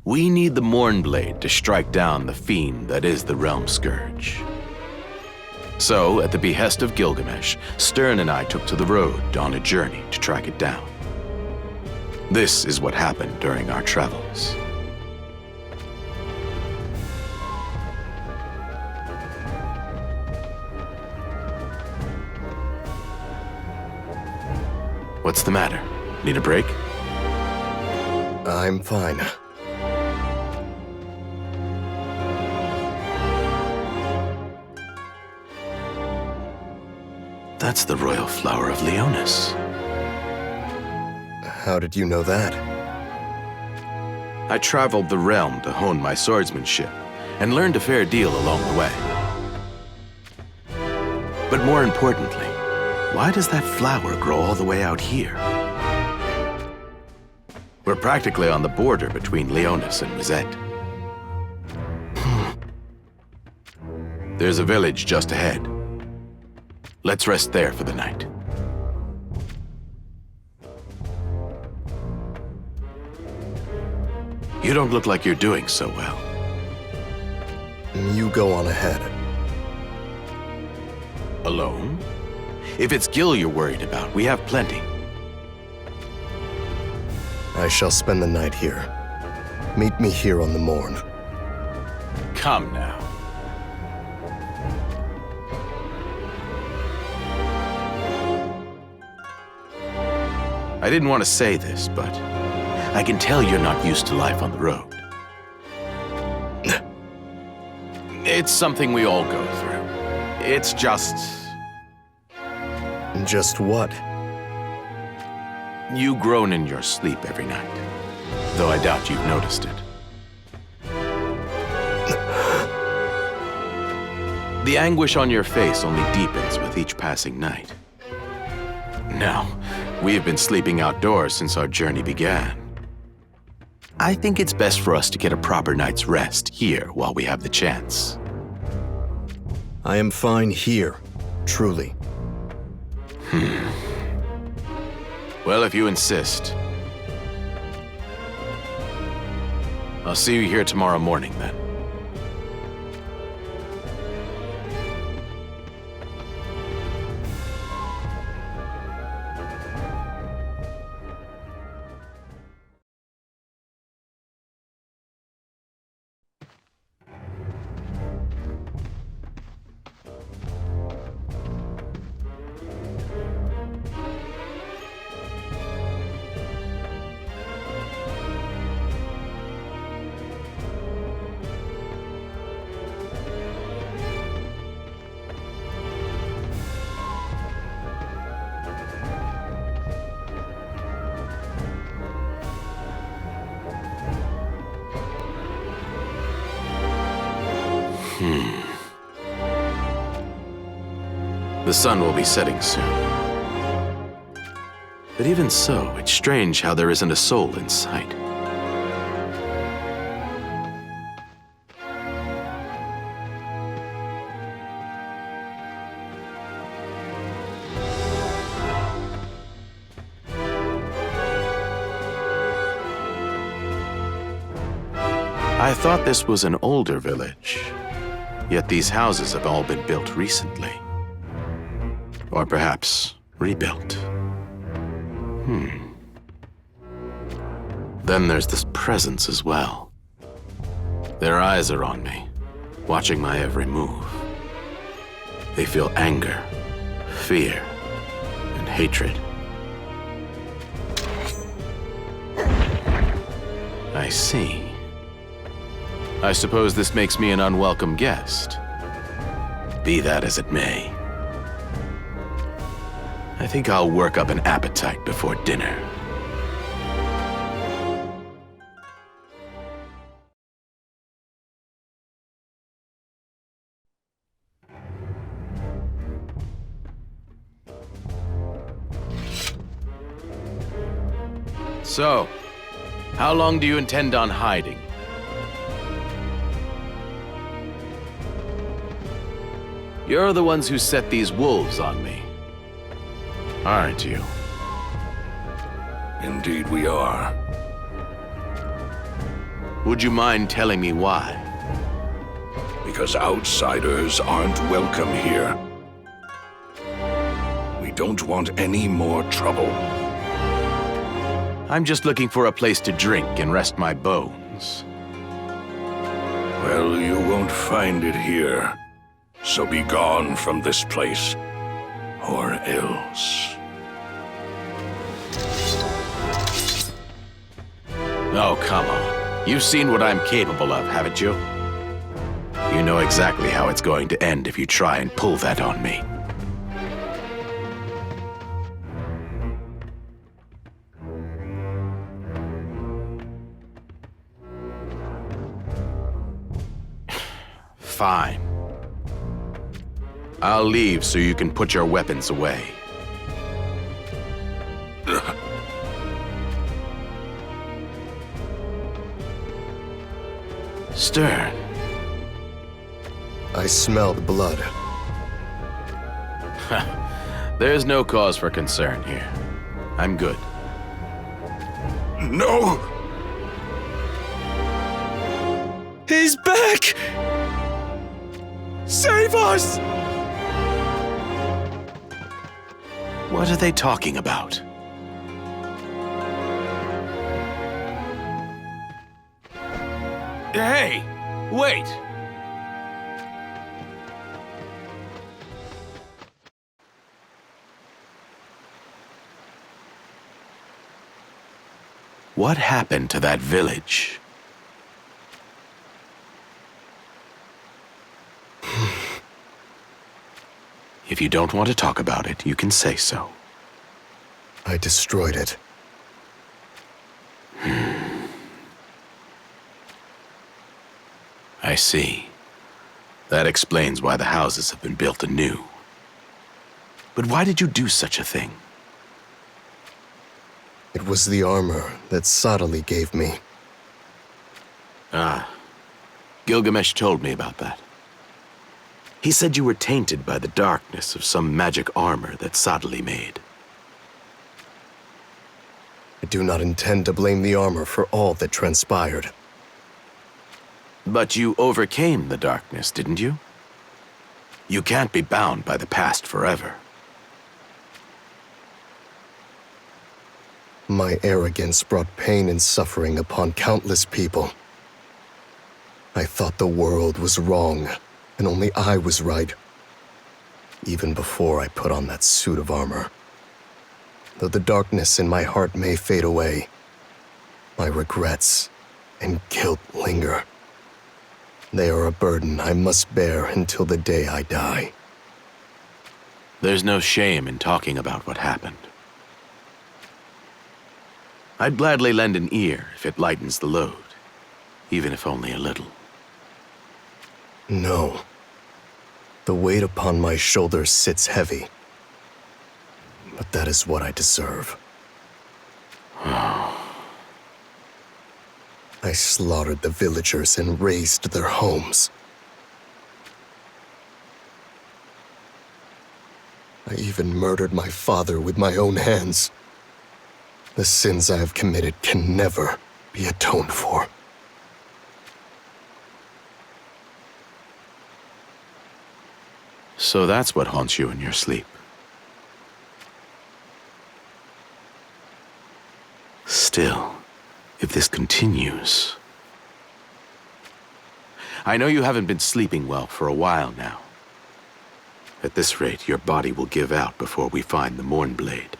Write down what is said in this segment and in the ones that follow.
We need the Mornblade to strike down the fiend that is the Realm Scourge. So, at the behest of Gilgamesh, Sterne and I took to the road on a journey to track it down. This is what happened during our travels. What's the matter? Need a break? I'm fine. That's the royal flower of Leonis. How did you know that? I traveled the realm to hone my swordsmanship and learned a fair deal along the way. But more importantly, why does that flower grow all the way out here? We're practically on the border between Leonis and Rizet. There's a village just ahead. Let's rest there for the night. You don't look like you're doing so well. You go on ahead. Alone? If it's Gil you're worried about, we have plenty. I shall spend the night here. Meet me here on the morn. Come now. I didn't want to say this, but I can tell you're not used to life on the road. It's something we all go through. It's just... Just what? You groan in your sleep every night, though I doubt you've noticed it. The anguish on your face only deepens with each passing night. Now, we have been sleeping outdoors since our journey began. I think it's best for us to get a proper night's rest here while we have the chance. I am fine here, truly. Well, if you insist. I'll see you here tomorrow morning, then. The sun will be setting soon. But even so, it's strange how there isn't a soul in sight. I thought this was an older village, yet these houses have all been built recently. Or perhaps rebuilt. Then there's this presence as well. Their eyes are on me, watching my every move. They feel anger, fear, and hatred. I see. I suppose this makes me an unwelcome guest. Be that as it may. I think I'll work up an appetite before dinner. So, how long do you intend on hiding? You're the ones who set these wolves on me, aren't you? Indeed we are. Would you mind telling me why? Because outsiders aren't welcome here. We don't want any more trouble. I'm just looking for a place to drink and rest my bones. Well, you won't find it here. So be gone from this place, or else. Oh, come on. You've seen what I'm capable of, haven't you? You know exactly how it's going to end if you try and pull that on me. Fine. I'll leave so you can put your weapons away. Sterne. I smelled blood. There's no cause for concern here. I'm good. No! He's back! Save us! What are they talking about? Hey! Wait! What happened to that village? If you don't want to talk about it, you can say so. I destroyed it. I see. That explains why the houses have been built anew. But why did you do such a thing? It was the armor that Sadali gave me. Ah. Gilgamesh told me about that. He said you were tainted by the darkness of some magic armor that Sadali made. I do not intend to blame the armor for all that transpired. But you overcame the darkness, didn't you? You can't be bound by the past forever. My arrogance brought pain and suffering upon countless people. I thought the world was wrong, and only I was right. Even before I put on that suit of armor. Though the darkness in my heart may fade away, my regrets and guilt linger. They are a burden I must bear until the day I die. There's no shame in talking about what happened. I'd gladly lend an ear if it lightens the load, even if only a little. No. The weight upon my shoulders sits heavy. But that is what I deserve. I slaughtered the villagers and razed their homes. I even murdered my father with my own hands. The sins I have committed can never be atoned for. So that's what haunts you in your sleep. Still, if this continues... I know you haven't been sleeping well for a while now. At this rate, your body will give out before we find the Mournblade.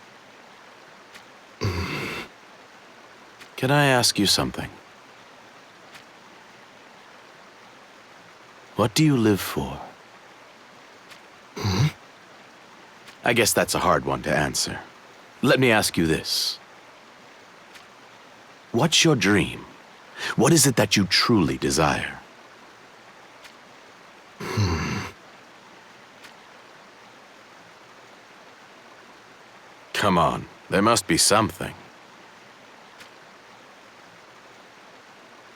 Can I ask you something? What do you live for? I guess that's a hard one to answer. Let me ask you this. What's your dream? What is it that you truly desire? Come on, there must be something.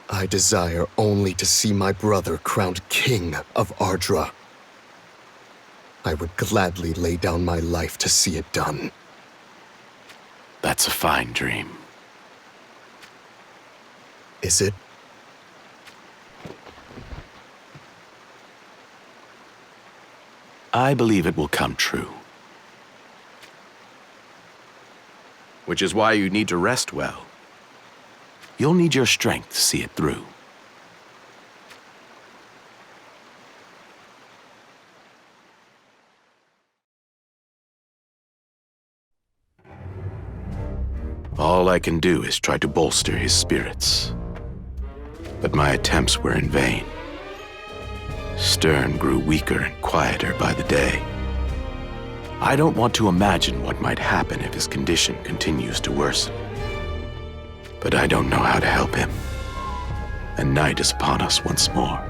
I desire only to see my brother crowned King of Ardra. I would gladly lay down my life to see it done. That's a fine dream. Is it? I believe it will come true. Which is why you need to rest well. You'll need your strength to see it through. All I can do is try to bolster his spirits. But my attempts were in vain. Sterne grew weaker and quieter by the day. I don't want to imagine what might happen if his condition continues to worsen. But I don't know how to help him. And night is upon us once more.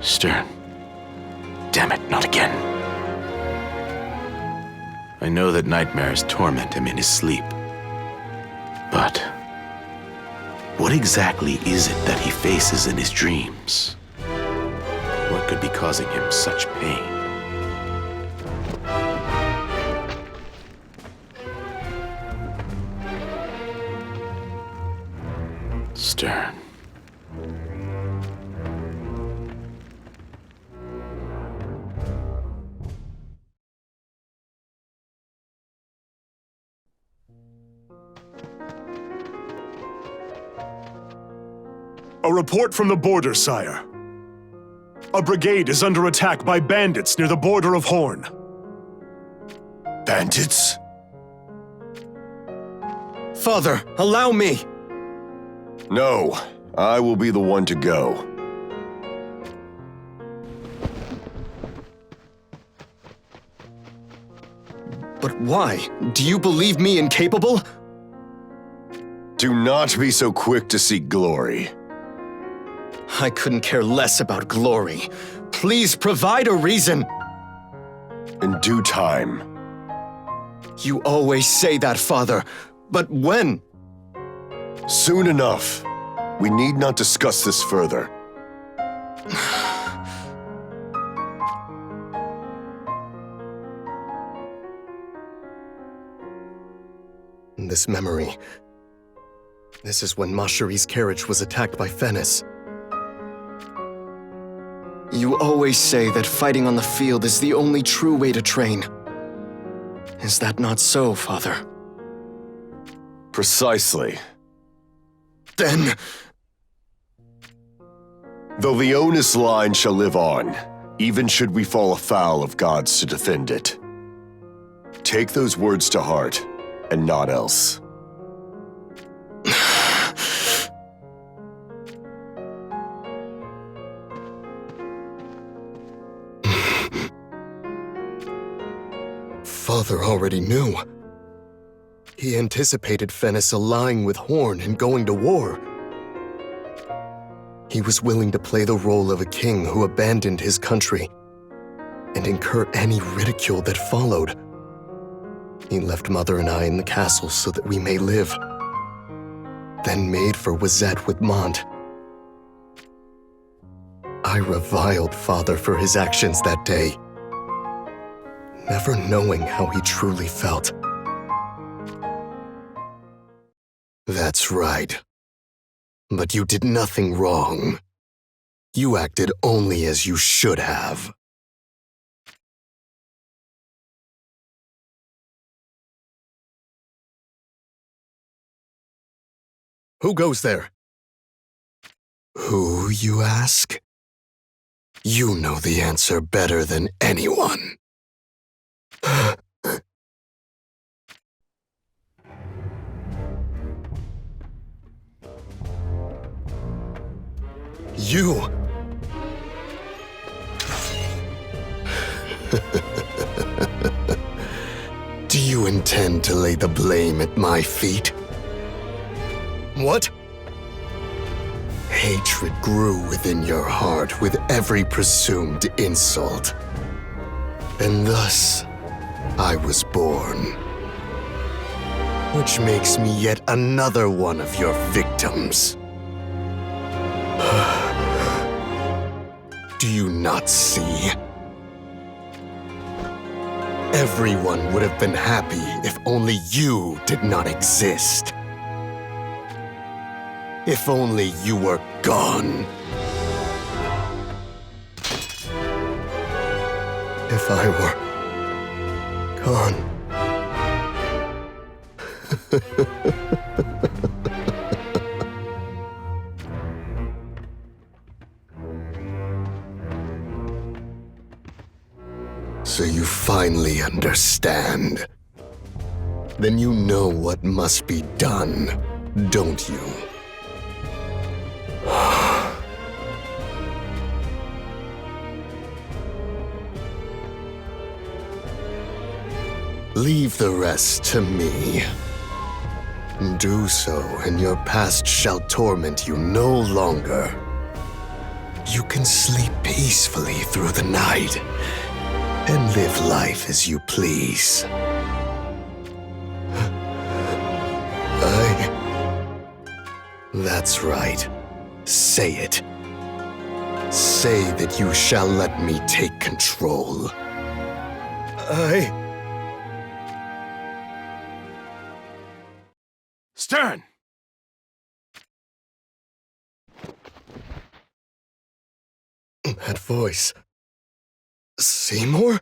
Sterne. Damn it, not again. I know that nightmares torment him in his sleep. But what exactly is it that he faces in his dreams? What could be causing him such pain? Sterne. A report from the border, sire. A brigade is under attack by bandits near the border of Hourne. Bandits? Father, allow me! No, I will be the one to go. But why? Do you believe me incapable? Do not be so quick to seek glory. I couldn't care less about glory. Please provide a reason. In due time. You always say that, Father. But when? Soon enough. We need not discuss this further. This memory. This is when Machérie's carriage was attacked by Fennis. You always say that fighting on the field is the only true way to train. Is that not so, Father? Precisely. Then... The Leonis line shall live on, even should we fall afoul of gods to defend it. Take those words to heart, and not else. Father already knew. He anticipated Fennis allying with Hourne and going to war. He was willing to play the role of a king who abandoned his country and incur any ridicule that followed. He left Mother and I in the castle so that we may live, then made for Wazette with Mont. I reviled Father for his actions that day, never knowing how he truly felt. That's right. But you did nothing wrong. You acted only as you should have. Who goes there? Who, you ask? You know the answer better than anyone. You! Do you intend to lay the blame at my feet? What? Hatred grew within your heart with every presumed insult. And thus, I was born. Which makes me yet another one of your victims. Do you not see? Everyone would have been happy if only you did not exist. If only you were gone. If I were gone. So you finally understand. Then you know what must be done, don't you? Leave the rest to me. Do so, and your past shall torment you no longer. You can sleep peacefully through the night and live life as you please. That's right. Say it. Say that you shall let me take control. Sterne! That voice. Seymour?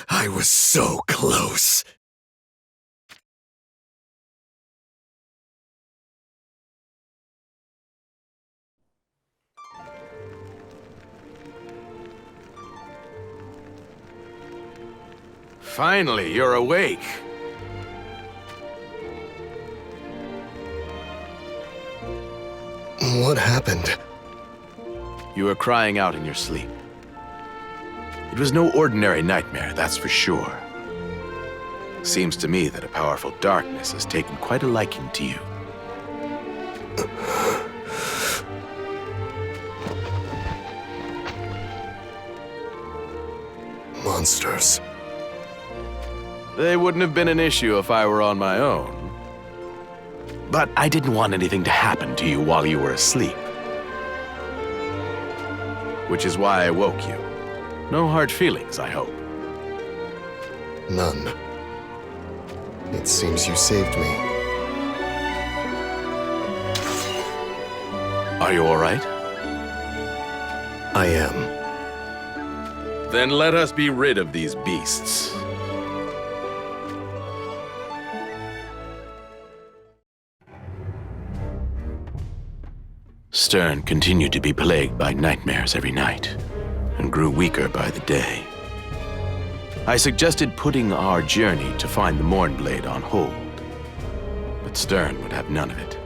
I was so close. Finally, you're awake. What happened? You were crying out in your sleep. It was no ordinary nightmare, that's for sure. Seems to me that a powerful darkness has taken quite a liking to you. Monsters. They wouldn't have been an issue if I were on my own. But I didn't want anything to happen to you while you were asleep. Which is why I woke you. No hard feelings, I hope. None. It seems you saved me. Are you all right? I am. Then let us be rid of these beasts. Sterne continued to be plagued by nightmares every night, and grew weaker by the day. I suggested putting our journey to find the Mornblade on hold, but Sterne would have none of it.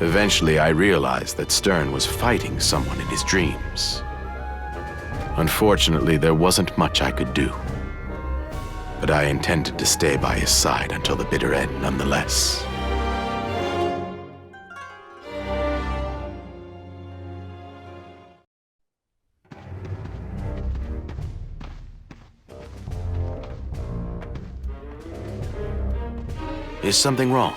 Eventually, I realized that Sterne was fighting someone in his dreams. Unfortunately, there wasn't much I could do, but I intended to stay by his side until the bitter end nonetheless. Is something wrong?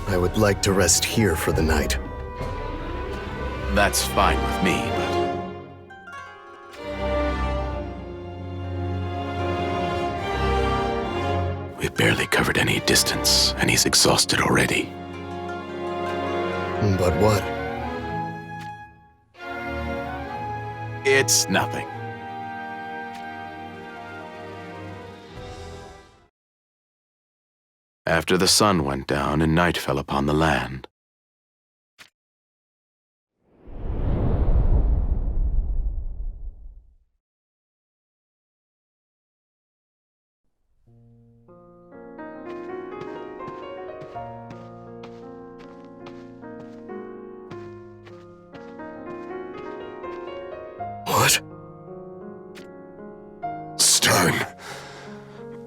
I would like to rest here for the night. That's fine with me, but... We've barely covered any distance, and he's exhausted already. But what? It's nothing. After the sun went down and night fell upon the land, What? Sterne,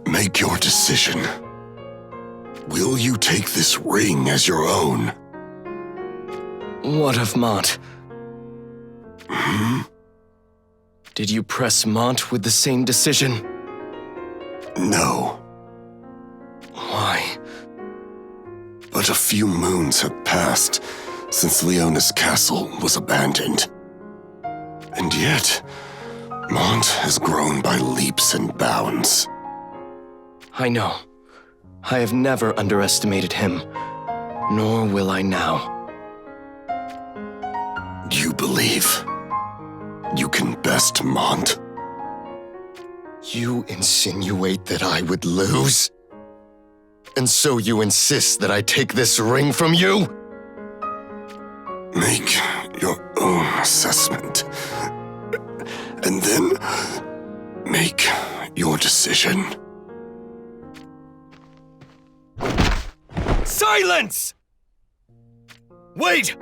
make your decision. Will you take this ring as your own? What of Mont? Did you press Mont with the same decision? No, Why? but a few moons have passed since Leonis Castle was abandoned. And yet, Mont has grown by leaps and bounds. I know. I have never underestimated him, nor will I now. Do you believe you can best Mont? You insinuate that I would lose? And so you insist that I take this ring from you? Make your own assessment. And then make your decision. Silence! Wait!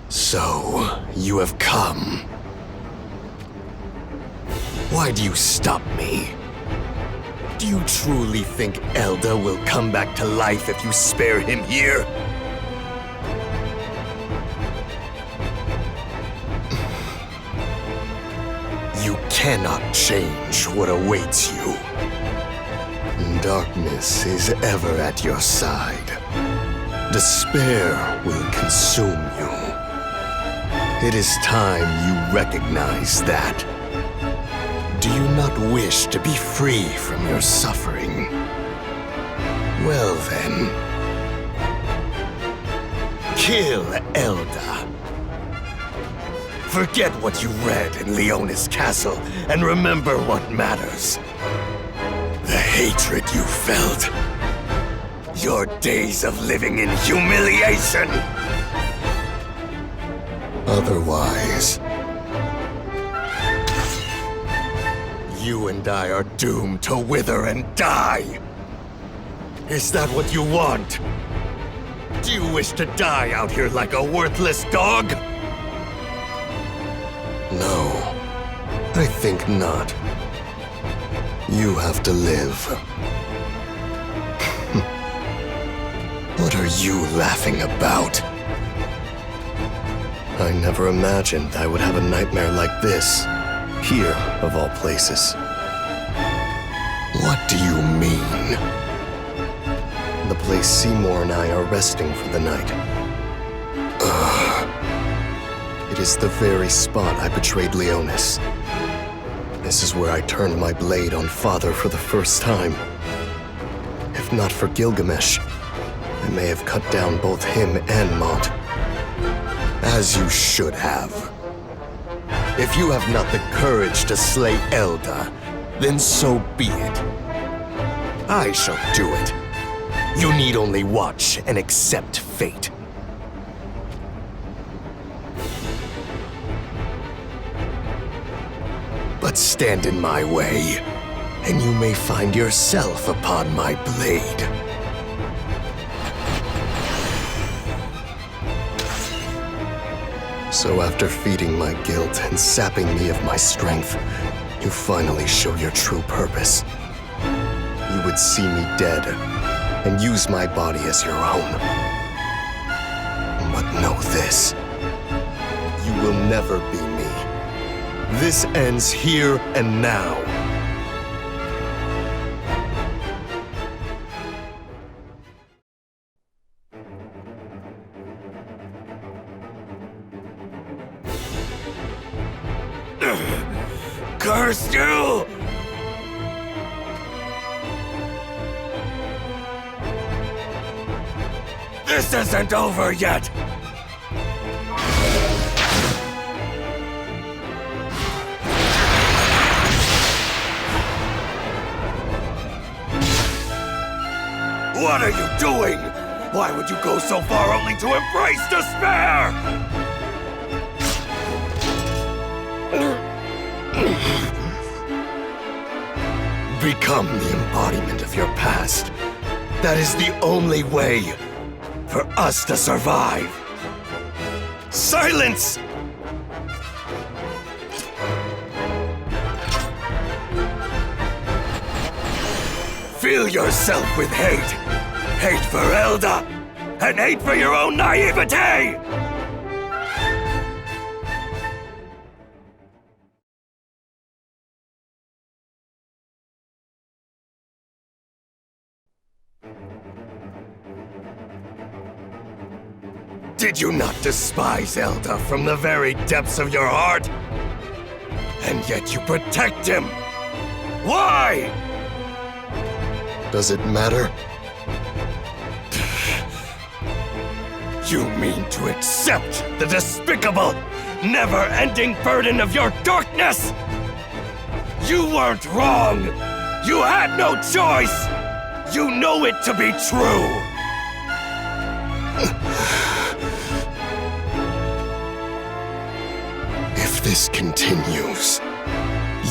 So, you have come. Why do you stop me? Do you truly think Elda will come back to life if you spare him here? You cannot change what awaits you. Darkness is ever at your side. Despair will consume you. It is time you recognize that. Do you not wish to be free from your suffering? Well then, kill Elda. Forget what you read in Leonis Castle and remember what matters. The hatred you felt. Your days of living in humiliation. Otherwise, you and I are doomed to wither and die. Is that what you want? Do you wish to die out here like a worthless dog? No, I think not. You have to live. What are you laughing about? I never imagined I would have a nightmare like this. Here, of all places. What do you mean? The place Seymour and I are resting for the night. It is the very spot I betrayed Leonis. This is where I turned my blade on Father for the first time. If not for Gilgamesh, I may have cut down both him and Mont. As you should have. If you have not the courage to slay Elda, then so be it. I shall do it. You need only watch and accept fate. But stand in my way, and you may find yourself upon my blade. So after feeding my guilt and sapping me of my strength, you finally show your true purpose. You would see me dead, and use my body as your own. But know this. You will never be me. This ends here and now. Curse you! This isn't over yet! What are you doing? Why would you go so far only to embrace despair? Become the embodiment of your past. That is the only way for us to survive. Silence! Fill yourself with hate. Hate for Elda and hate for your own naivete! Did you not despise Elda from the very depths of your heart? And yet you protect him! Why? Does it matter? You mean to accept the despicable, never-ending burden of your darkness? You weren't wrong! You had no choice! You know it to be true! If this continues,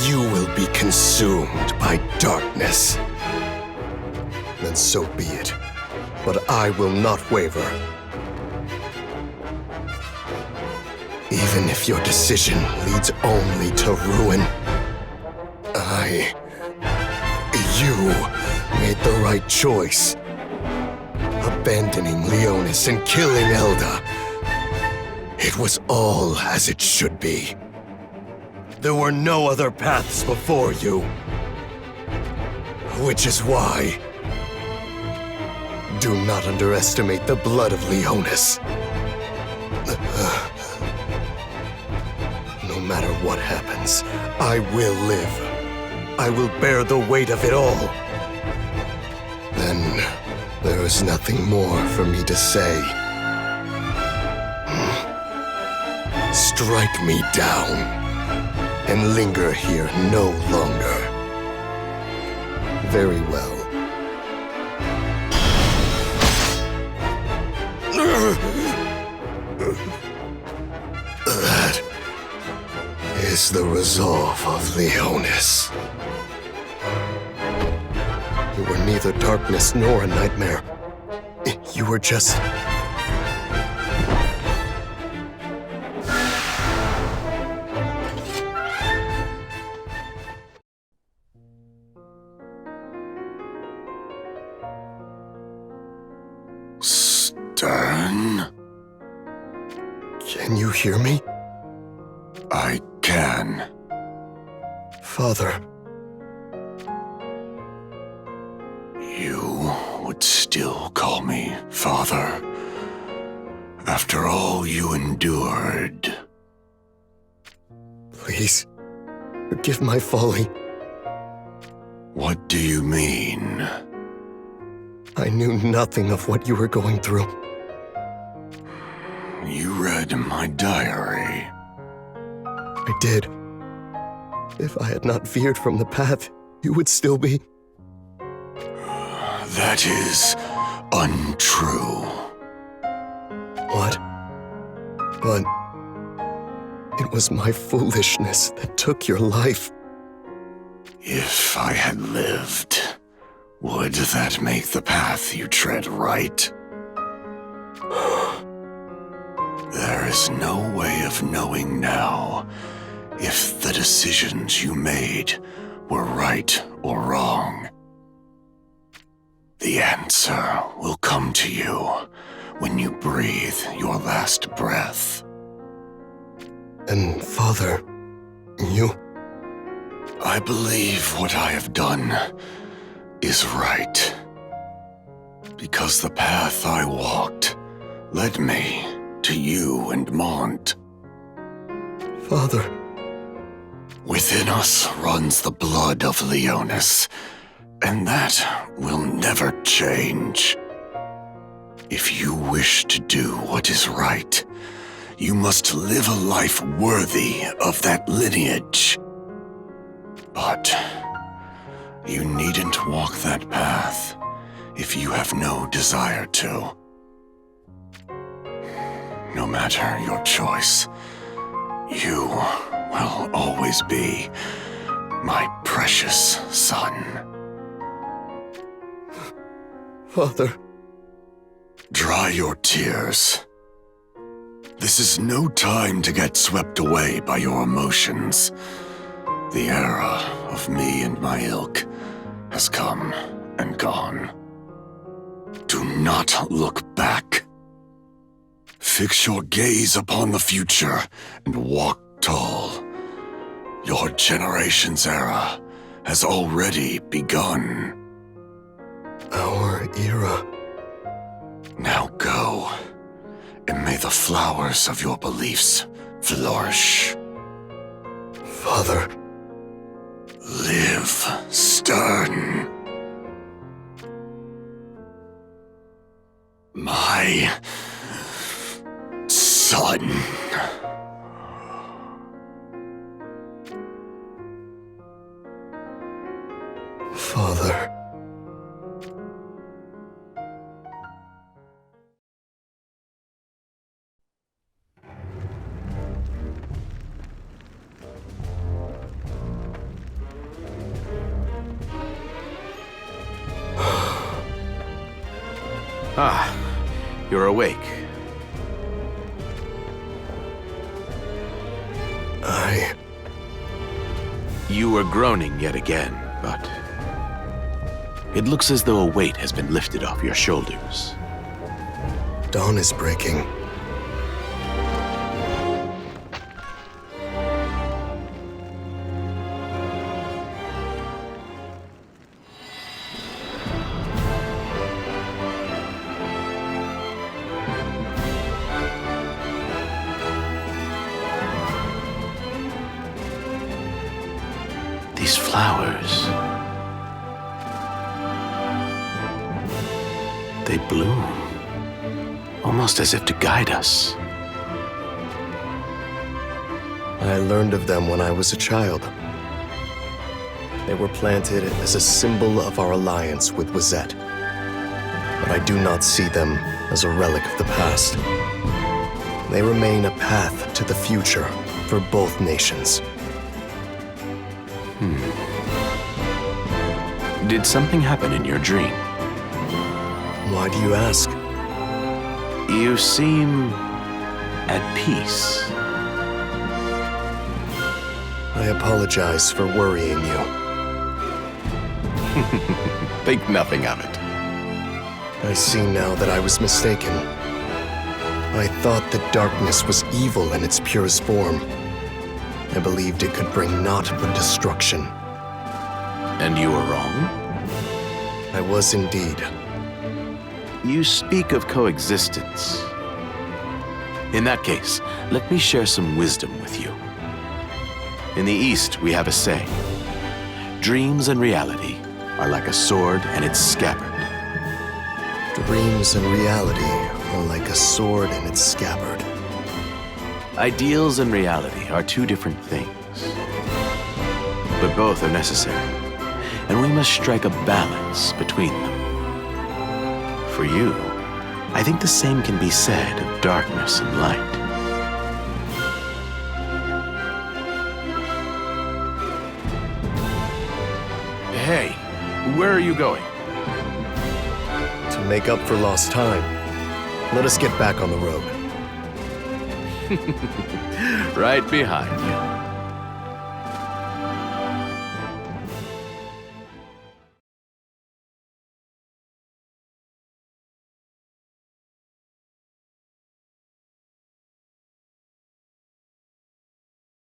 you will be consumed by darkness. Then so be it. But I will not waver. Even if your decision leads only to ruin, you made the right choice. Abandoning Leonis and killing Elda. It was all as it should be. There were no other paths before you. Which is why... do not underestimate the blood of Leonis. No matter what happens, I will live. I will bear the weight of it all. Then, there is nothing more for me to say. Strike me down, and linger here no longer. Very well. That is the resolve of Leonis. You were neither darkness nor a nightmare. You were just... Sterne? Can you hear me? I can. Father. You would still call me father, after all you endured. Please, forgive my folly. What do you mean? I knew nothing of what you were going through. You read my diary. I did. If I had not veered from the path, you would still be... That is untrue. What? But... it was my foolishness that took your life. If I had lived, would that make the path you tread right? There is no way of knowing now if the decisions you made were right or wrong. The answer will come to you when you breathe your last breath. And Father, you... I believe what I have done is right. Because the path I walked led me to you and Mont. Father... Within us runs the blood of Leonis, and that will never change. If you wish to do what is right, you must live a life worthy of that lineage. But you needn't walk that path if you have no desire to. No matter your choice, you will always be my precious son. Father... Dry your tears. This is no time to get swept away by your emotions. The era of me and my ilk has come and gone. Do not look back. Fix your gaze upon the future and walk tall. Your generation's era has already begun. Our era. Now go, and may the flowers of your beliefs flourish. Father. Live, Sterne. My son. Father. Ah, you're awake. You were groaning yet again, but it looks as though a weight has been lifted off your shoulders. Dawn is breaking. These flowers, they bloom, almost as if to guide us. I learned of them when I was a child. They were planted as a symbol of our alliance with Wizette. But I do not see them as a relic of the past. They remain a path to the future for both nations. Did something happen in your dream? Why do you ask? You seem at peace. I apologize for worrying you. Think nothing of it. I see now that I was mistaken. I thought that darkness was evil in its purest form. I believed it could bring naught but destruction. And you were wrong? I was indeed. You speak of coexistence. In that case, let me share some wisdom with you. In the East, we have a saying: dreams and reality are like a sword and its scabbard. Dreams and reality are like a sword and its scabbard. Ideals and reality are two different things. But both are necessary, and we must strike a balance between them. For you, I think the same can be said of darkness and light. Hey, where are you going? To make up for lost time, let us get back on the road. Right behind you.